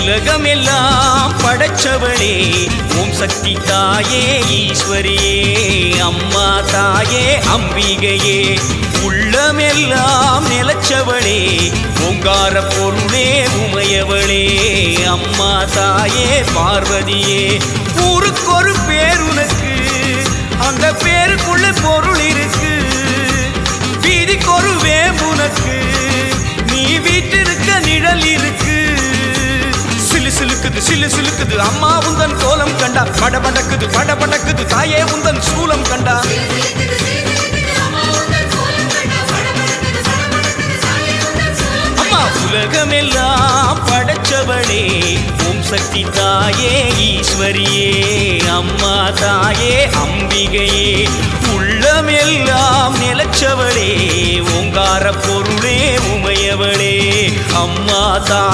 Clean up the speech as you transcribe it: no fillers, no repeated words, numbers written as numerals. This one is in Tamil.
உலகமெல்லாம் படைச்சவளே ஓம் சக்தி தாயே ஈஸ்வரியே அம்மா தாயே அம்பிகையே உள்ளமெல்லாம் நிலச்சவளே ஓங்கார பொருளே உமையவளே அம்மா தாயே பார்வதியே ஊருக்கொரு பேர் உனக்கு அந்த பேருக்குள்ள பொருள் இருக்கு வீதிக்கொரு வேம்புனக்கு நீ வீட்டிருக்க நிழல் இருக்கு சிலு சிலுக்குது சிலு சிலுக்குது அம்மா உந்தன் கோலம் கண்டா படபடக்குது படபடக்குது தாயே உந்தன் சூலம் கண்டா அம்மா உலகமெல்லாம் படைச்சவளே ஓம் சக்தி தாயே ஈஸ்வரியே அம்மா தாயே அம்பிகையே உள்ளமெல்லாம் நிலச்சவளே ஓங்கார பொருளே உமையவளே அம்மா தாயே